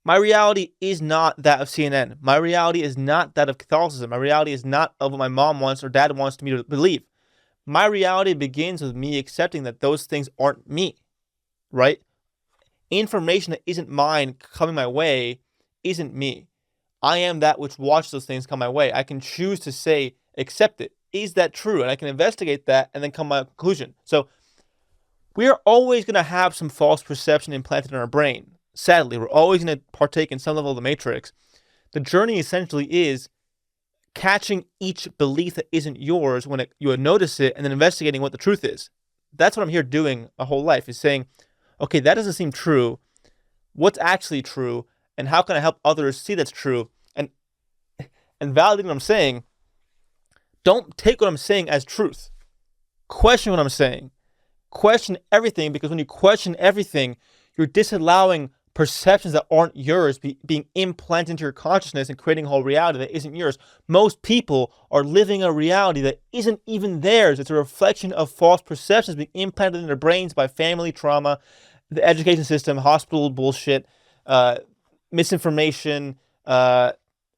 Speaker 1: My reality is not that of CNN. My reality is not that of Catholicism. My reality is not of what my mom wants or dad wants me to believe. My reality begins with me accepting that those things aren't me, right? Information that isn't mine coming my way isn't me. I am that which watches those things come my way. I can choose to say, accept it. Is that true? And I can investigate that and then come to my conclusion. So we are always going to have some false perception implanted in our brain. Sadly, we're always going to partake in some level of the matrix. The journey essentially is catching each belief that isn't yours when you notice it and then investigating what the truth is. That's what I'm here doing my whole life, is saying, okay, that doesn't seem true. What's actually true? And how can I help others see that's true? And validating what I'm saying. Don't take what I'm saying as truth. Question what I'm saying. Question everything, because when you question everything, you're disallowing perceptions that aren't yours being implanted into your consciousness and creating a whole reality that isn't yours. Most people are living a reality that isn't even theirs. It's a reflection of false perceptions being implanted in their brains by family trauma, the education system, hospital bullshit, misinformation,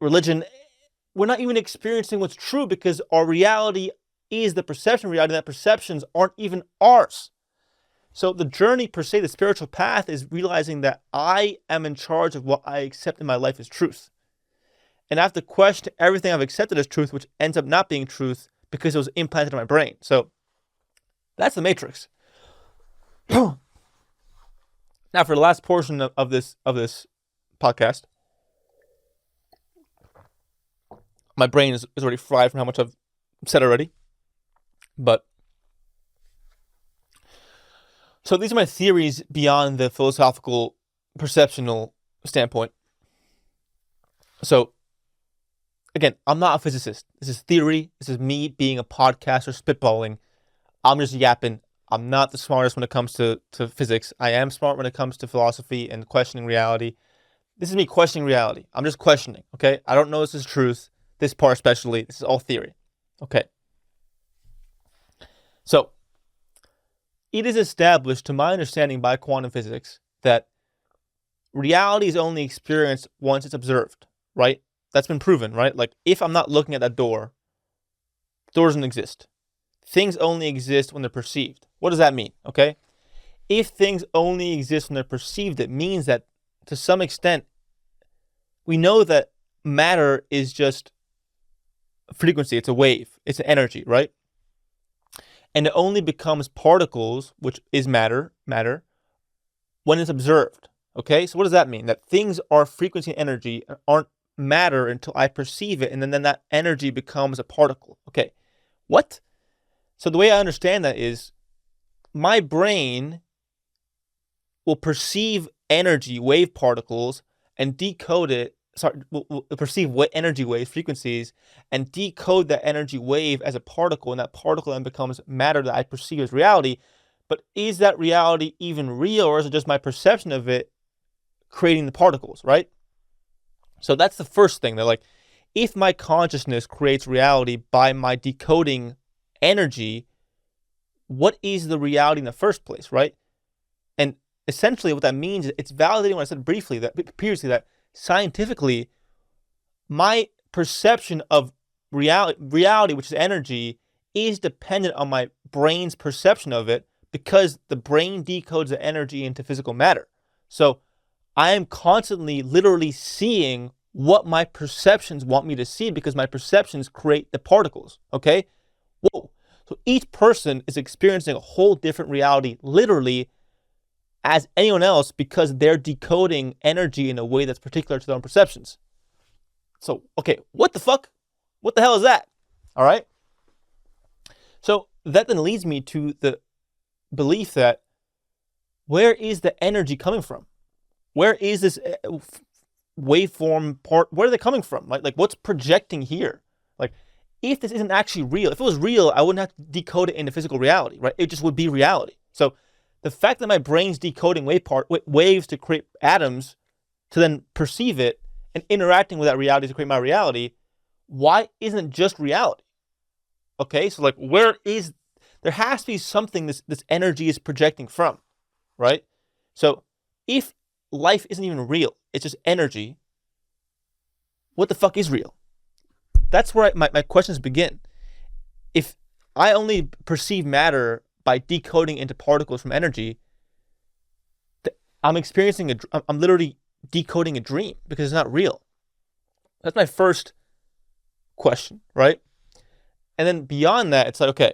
Speaker 1: religion. We're not even experiencing what's true because our reality is the perception of reality, that perceptions aren't even ours. So the journey per se, the spiritual path, is realizing that I am in charge of what I accept in my life as truth. And I have to question everything I've accepted as truth, which ends up not being truth because it was implanted in my brain. So that's the matrix. Now, for the last portion of this podcast, my brain is already fried from how much I've said already. But so these are my theories beyond the philosophical, perceptional standpoint. So again, I'm not a physicist. This is theory. This is me being a podcaster, spitballing. I'm just yapping. I'm not the smartest when it comes to physics. I am smart when it comes to philosophy and questioning reality. This is me questioning reality. I'm just questioning, okay? I don't know this is truth. This part especially. This is all theory. Okay. So, it is established, to my understanding by quantum physics, that reality is only experienced once it's observed, right? That's been proven, right? Like, if I'm not looking at that door, the door doesn't exist. Things only exist when they're perceived. What does that mean, okay? If things only exist when they're perceived, it means that, to some extent, we know that matter is just a frequency. It's a wave. It's an energy, right? And it only becomes particles, which is matter, when it's observed. Okay, so what does that mean? That things are frequency and energy and aren't matter until I perceive it, and then that energy becomes a particle. Okay, what? So the way I understand that is my brain will perceive energy, wave particles, and decode it. Will perceive what energy waves, frequencies, and decode that energy wave as a particle, and that particle then becomes matter that I perceive as reality. But is that reality even real, or is it just my perception of it creating the particles, right? So that's the first thing. That, like, if my consciousness creates reality by my decoding energy, what is the reality in the first place, right? And essentially what that means is it's validating what I said previously, that scientifically, my perception of reality, which is energy, is dependent on my brain's perception of it, because the brain decodes the energy into physical matter. So I am constantly literally seeing what my perceptions want me to see, because my perceptions create the particles, okay? Whoa. So each person is experiencing a whole different reality, literally, as anyone else because they're decoding energy in a way that's particular to their own perceptions. So, okay, what the fuck? What the hell is that? All right. So that then leads me to the belief that where is the energy coming from? Where is this waveform part? Where are they coming from? Like what's projecting here? Like, if this isn't actually real, if it was real, I wouldn't have to decode it into physical reality, right? It just would be reality. So the fact that my brain's decoding waves to create atoms to then perceive it and interacting with that reality to create my reality, why isn't it just reality? Okay, so like there has to be something this energy is projecting from, right? So if life isn't even real, it's just energy, what the fuck is real? That's where my questions begin. If I only perceive matter by decoding into particles from energy, I'm literally decoding a dream because it's not real. That's my first question, right? And then beyond that, it's like, okay,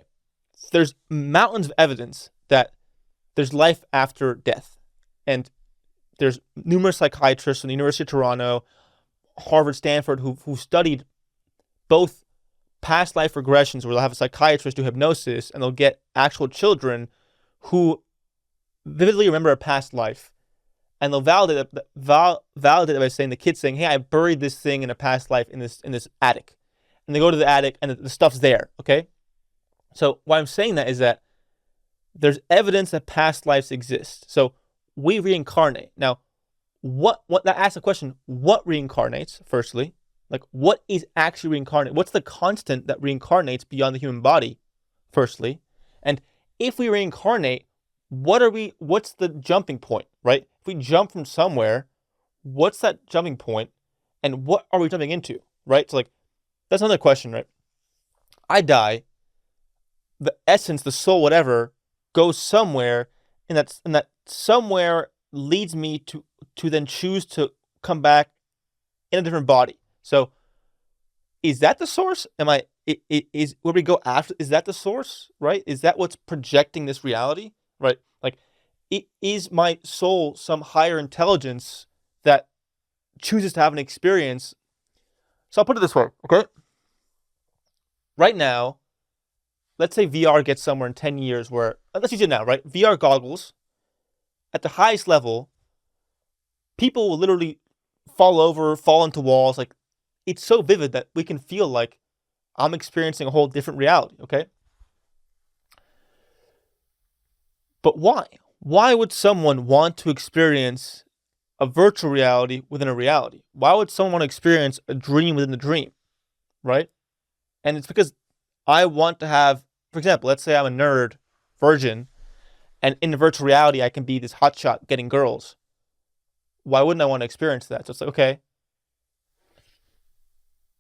Speaker 1: there's mountains of evidence that there's life after death. And there's numerous psychiatrists from the University of Toronto, Harvard, Stanford, who studied both past life regressions where they'll have a psychiatrist do hypnosis and they'll get actual children who vividly remember a past life. And they'll validate it by saying, the kid's saying, hey, I buried this thing in a past life in this attic. And they go to the attic and the stuff's there, okay? So why I'm saying that is that there's evidence that past lives exist. So we reincarnate. Now, what that asks the question, what reincarnates, firstly? Like, what is actually reincarnate? What's the constant that reincarnates beyond the human body, firstly? And if we reincarnate, what's the jumping point, right? If we jump from somewhere, what's that jumping point? And what are we jumping into, right? So like, that's another question, right? I die, the essence, the soul, whatever, goes somewhere, and that somewhere leads me to then choose to come back in a different body. So is that the source? Is where we go after, is that the source, right? Is that what's projecting this reality, right? Like, is my soul some higher intelligence that chooses to have an experience? So I'll put it this way, okay? Right now, let's say VR gets somewhere in 10 years where, let's use it now, right? VR goggles, at the highest level, people will literally fall over, fall into walls. Like, it's so vivid that we can feel like I'm experiencing a whole different reality, okay? But why? Why would someone want to experience a virtual reality within a reality? Why would someone want to experience a dream within the dream, right? And it's because I want to have, for example, let's say I'm a nerd virgin, and in the virtual reality, I can be this hotshot getting girls. Why wouldn't I want to experience that? So it's like, okay,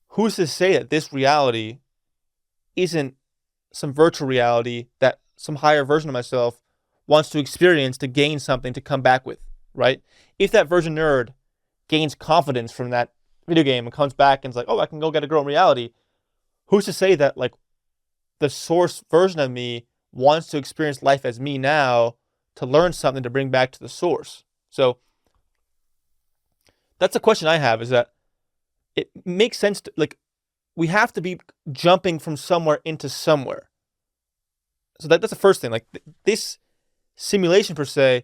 Speaker 1: who's to say that this reality isn't some virtual reality that some higher version of myself wants to experience to gain something to come back with, right? If that virgin nerd gains confidence from that video game and comes back and is like, oh, I can go get a girl in reality, who's to say that, like, the source version of me wants to experience life as me now to learn something to bring back to the source? So that's a question I have, is that it makes sense to, like, we have to be jumping from somewhere into somewhere. So that's the first thing. Like, this simulation per se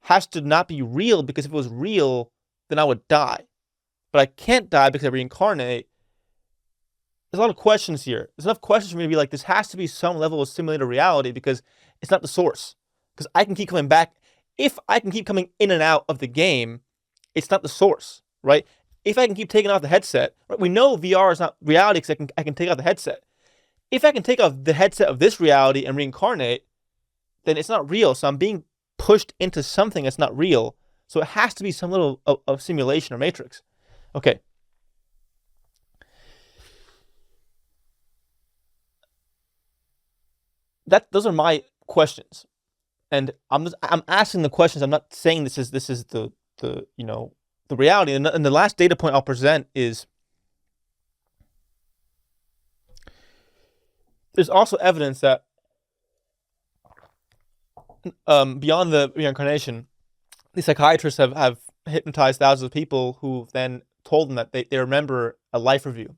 Speaker 1: has to not be real, because if it was real, then I would die. But I can't die because I reincarnate. There's a lot of questions here. There's enough questions for me to be like, this has to be some level of simulated reality, because it's not the source. Because I can keep coming back. If I can keep coming in and out of the game, it's not the source, right? If I can keep taking off the headset, right? We know VR is not reality because I can take off the headset. If I can take off the headset of this reality and reincarnate, then it's not real. So I'm being pushed into something that's not real. So it has to be some little of simulation or matrix. Okay. Those are my questions, and I'm asking the questions. I'm not saying this is the the reality. And the last data point I'll present is there's also evidence that beyond the reincarnation, these psychiatrists have hypnotized thousands of people who then told them that they remember a life review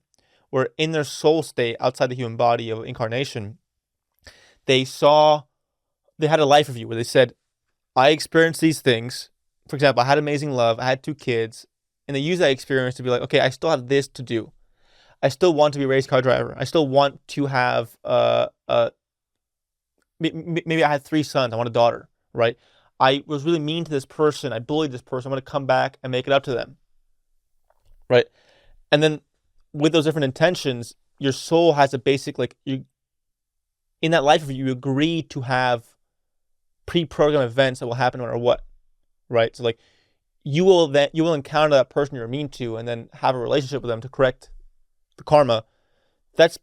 Speaker 1: where in their soul state outside the human body of incarnation, they saw, they had a life review where they said, I experienced these things. For example, I had amazing love, I had 2 kids, and they use that experience to be like, okay, I still have this to do. I still want to be a race car driver. I still want to have maybe I had 3 sons. I want a daughter, right? I was really mean to this person. I bullied this person. I'm going to come back and make it up to them, right? And then with those different intentions, your soul has a basic, like, you, in that life of you agree to have pre-programmed events that will happen no matter what, right? So like you will encounter that person you're mean to and then have a relationship with them to correct the karma. That's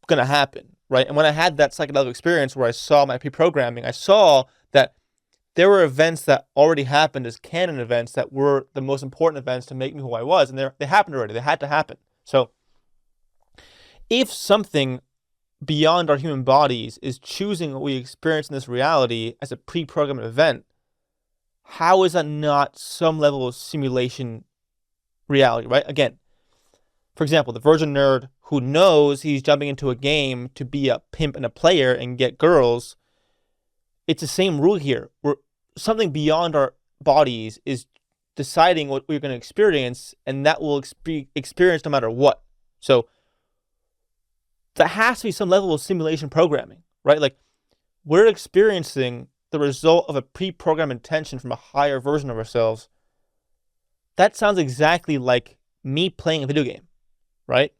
Speaker 1: gonna happen, right? And when I had that psychedelic experience where I saw my pre-programming, I saw that there were events that already happened as canon events that were the most important events to make me who I was, and they happened already. They had to happen. So if something beyond our human bodies is choosing what we experience in this reality as a pre-programmed event, how is that not some level of simulation reality, right? Again, for example, the virgin nerd who knows he's jumping into a game to be a pimp and a player and get girls, it's the same rule here. Where something beyond our bodies is deciding what we're going to experience, and that will be experienced no matter what. So that has to be some level of simulation programming, right? Like we're experiencing the result of a pre-programmed intention from a higher version of ourselves. That sounds exactly like me playing a video game, right?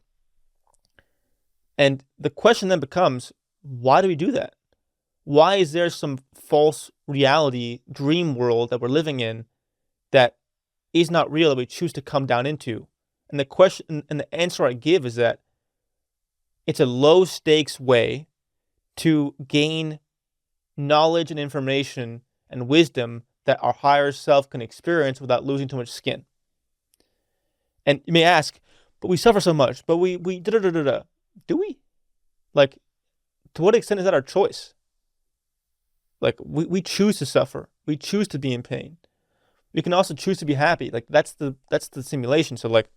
Speaker 1: And the question then becomes, why do we do that? Why is there some false reality, dream world that we're living in that is not real that we choose to come down into? And the question and the answer I give is that it's a low stakes way to gain knowledge and information and wisdom that our higher self can experience without losing too much skin. And you may ask, but we suffer so much, but we da-da-da-da-da. Do we? Like, to what extent is that our choice? Like, we choose to suffer. We choose to be in pain. We can also choose to be happy. Like, that's the simulation. So, like,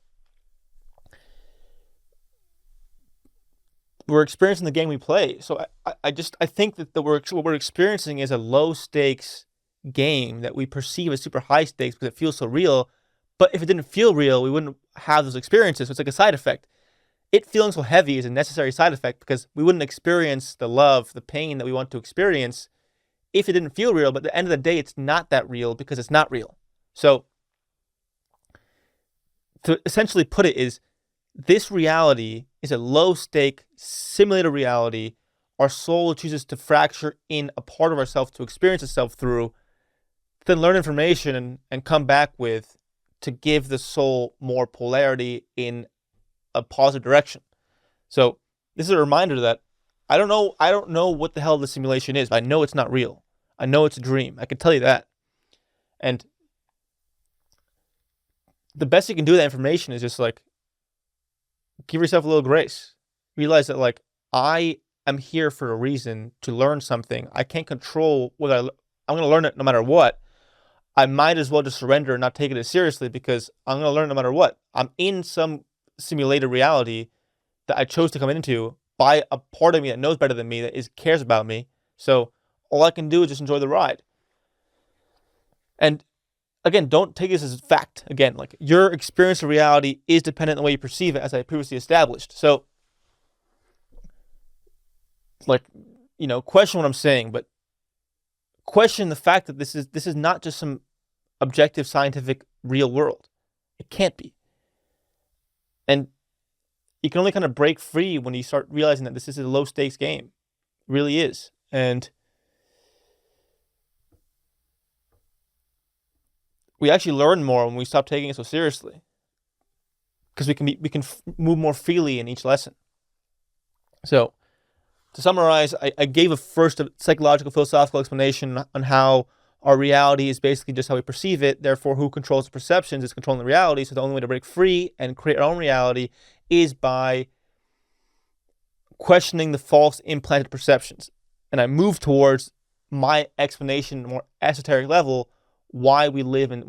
Speaker 1: we're experiencing the game we play. So I think that what we're experiencing is a low stakes game that we perceive as super high stakes because it feels so real. But if it didn't feel real, we wouldn't have those experiences. So it's like a side effect. It feeling so heavy is a necessary side effect because we wouldn't experience the love, the pain that we want to experience if it didn't feel real. But at the end of the day, it's not that real because it's not real. So to essentially put it is, this reality is a low-stake simulated reality our soul chooses to fracture in a part of ourselves to experience itself through, then learn information and come back with to give the soul more polarity in a positive direction. So this is a reminder that I don't know what the hell the simulation is, but I know it's not real. I know it's a dream. I can tell you that. And the best you can do with that information is just like, give yourself a little grace. Realize that like I am here for a reason to learn something. I can't control whether I'm going to learn it no matter what. I might as well just surrender and not take it as seriously because I'm going to learn no matter what. I'm in some simulated reality that I chose to come into by a part of me that knows better than me, that cares about me. So all I can do is just enjoy the ride. And again, don't take this as fact. Again, like your experience of reality is dependent on the way you perceive it, as I previously established. So, like, question what I'm saying, but question the fact that this is not just some objective, scientific, real world. It can't be. And you can only kind of break free when you start realizing that this is a low stakes game. It really is. And we actually learn more when we stop taking it so seriously, because we can move more freely in each lesson. So, to summarize, I gave a first psychological, philosophical explanation on how our reality is basically just how we perceive it. Therefore, who controls the perceptions is controlling the reality. So the only way to break free and create our own reality is by questioning the false implanted perceptions. And I move towards my explanation, more esoteric level, why we live in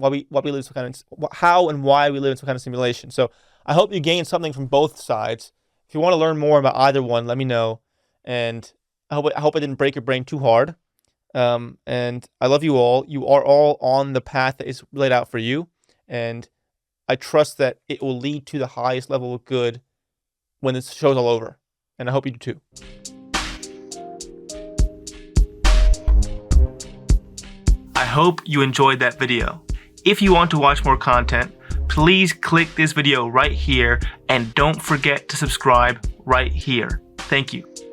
Speaker 1: how and why we live in some kind of simulation. So I hope you gain something from both sides. If you want to learn more about either one, let me know. And I hope I didn't break your brain too hard. And I love you all. You are all on the path that is laid out for you, and I trust that it will lead to the highest level of good when this show's all over. And I hope you do too. I hope you enjoyed that video. If you want to watch more content, please click this video right here and don't forget to subscribe right here. Thank you.